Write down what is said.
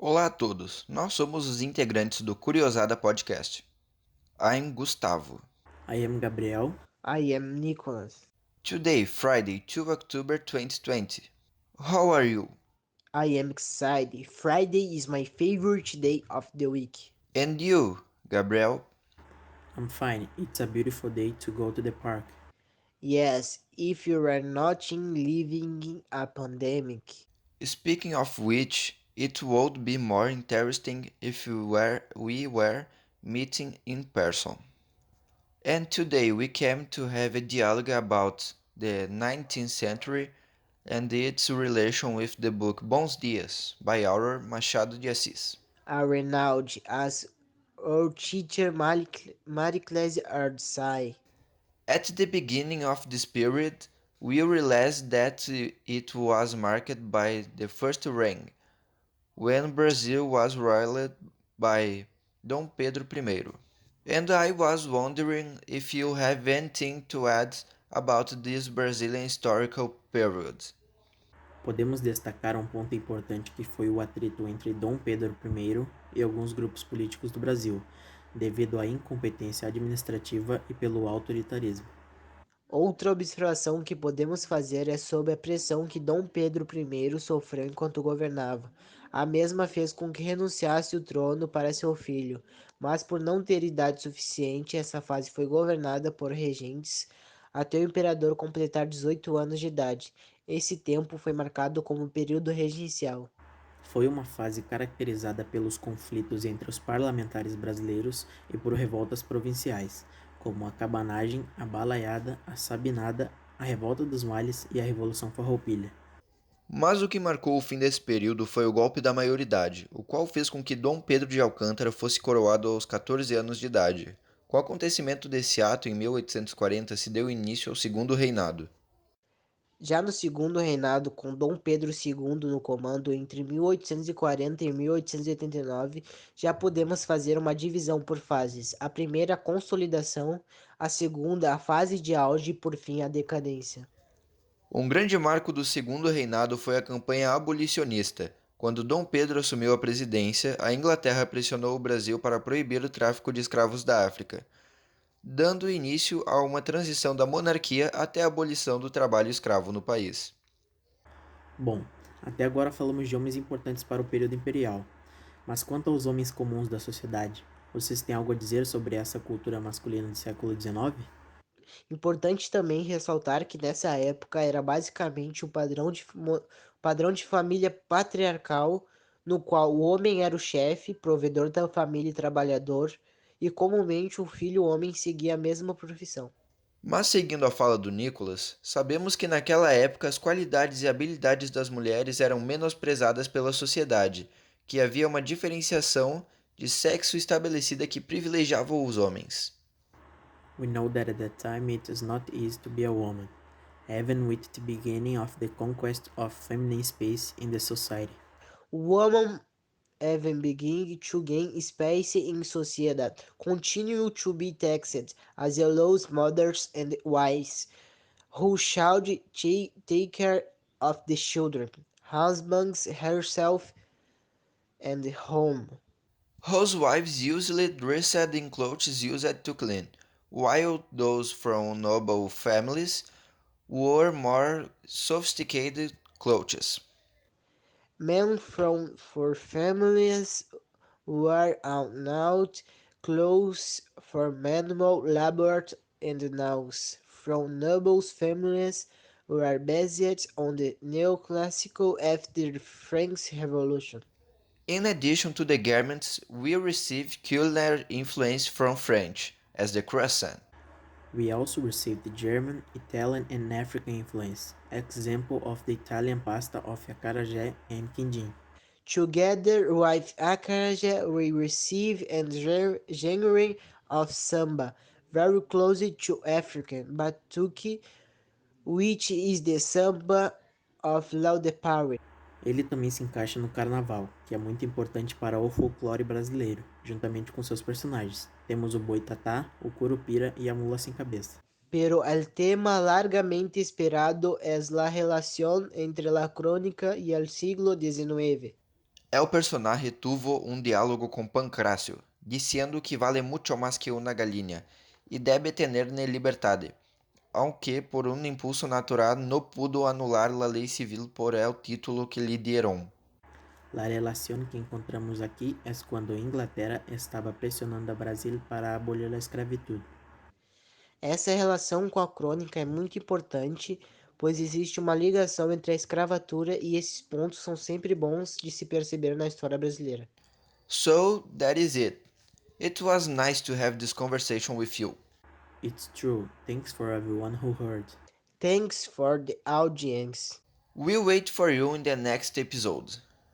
Olá a todos, nós somos os integrantes do Curiosada Podcast. I'm Gustavo. I am Gabriel. I am Nicholas. Today, Friday, 2 October 2020. How are you? I am excited. Friday is my favorite day of the week. And you, Gabriel? I'm fine. It's a beautiful day to go to the park. Yes, if you are not living in a pandemic. Speaking of which, it would be more interesting if we were meeting in person. And today we came to have a dialogue about the 19th century and its relation with the book Bons Dias by author Machado de Assis. A renowned as our teacher Maricles Ardsai. At the beginning of this period, we realized that it was marked by the First Reign, when Brazil was ruled by Dom Pedro I. And I was wondering if you have anything to add about this Brazilian historical period. Podemos destacar um ponto importante que foi o atrito entre Dom Pedro I e alguns grupos políticos do Brasil, devido à incompetência administrativa e pelo autoritarismo. Outra observação que podemos fazer é sobre a pressão que Dom Pedro I sofreu enquanto governava. A mesma fez com que renunciasse o trono para seu filho, mas por não ter idade suficiente, essa fase foi governada por regentes até o imperador completar 18 anos de idade. Esse tempo foi marcado como período regencial. Foi uma fase caracterizada pelos conflitos entre os parlamentares brasileiros e por revoltas provinciais, como a cabanagem, a balaiada, a sabinada, a revolta dos males e a Revolução Farroupilha. Mas o que marcou o fim desse período foi o golpe da maioridade, o qual fez com que Dom Pedro de Alcântara fosse coroado aos 14 anos de idade. Com o acontecimento desse ato em 1840 se deu início ao Segundo Reinado. Já no segundo reinado, com Dom Pedro II no comando entre 1840 e 1889, já podemos fazer uma divisão por fases. A primeira, a consolidação, a segunda, a fase de auge e, por fim, a decadência. Um grande marco do Segundo Reinado foi a campanha abolicionista. Quando Dom Pedro assumiu a presidência, a Inglaterra pressionou o Brasil para proibir o tráfico de escravos da África, dando início a uma transição da monarquia até a abolição do trabalho escravo no país. Bom, até agora falamos de homens importantes para o período imperial, mas quanto aos homens comuns da sociedade, vocês têm algo a dizer sobre essa cultura masculina do século XIX? Importante também ressaltar que nessa época era basicamente um padrão de família patriarcal, no qual o homem era o chefe, provedor da família e trabalhador, e comumente o filho homem seguia a mesma profissão. Mas seguindo a fala do Nicholas, sabemos que naquela época as qualidades e habilidades das mulheres eram menosprezadas pela sociedade, que havia uma diferenciação de sexo estabelecida que privilegiava os homens. We know that at that time it is not easy to be a woman, even with the beginning of the conquest of feminine space in the society. Women even begin to gain space in society, continue to be taxed as those mothers and wives who shall take care of the children, husbands, herself, and home. Housewives usually dressed in clothes used to clean, while those from noble families wore more sophisticated clothes. Men from for families were out clothes for manual labor and nails. From nobles' families were based on the neoclassical after the French Revolution. In addition to the garments, we receive culinary influence from French, as the croissant. We also received German, Italian and African influence, example of the Italian pasta of acarajé and quindim. Together with acarajé, we receive a genre of samba, very close to African, batuque, which is the samba of Laudepare. Ele também se encaixa no carnaval, que é muito importante para o folclore brasileiro, juntamente com seus personagens. Temos o boitatá, o curupira e a mula sem cabeça. Pero el tema largamente esperado es la relación entre la crónica y el siglo XIX. El personaje tuvo un diálogo con Pancracio, diciendo que vale mucho más que una gallina y debe tener libertad, aunque por un impulso natural no pudo anular la ley civil por el título que le dieron. La relación que encontramos aquí es cuando Inglaterra estaba presionando a Brasil para abolir la esclavitud. Essa relação com a crônica é muito importante, pois existe uma ligação entre a escravatura e esses pontos são sempre bons de se perceber na história brasileira. So that is it. It was nice to have this conversation with you. It's true. Thanks for everyone who heard. Thanks for the audience. We'll wait for you in the next episode.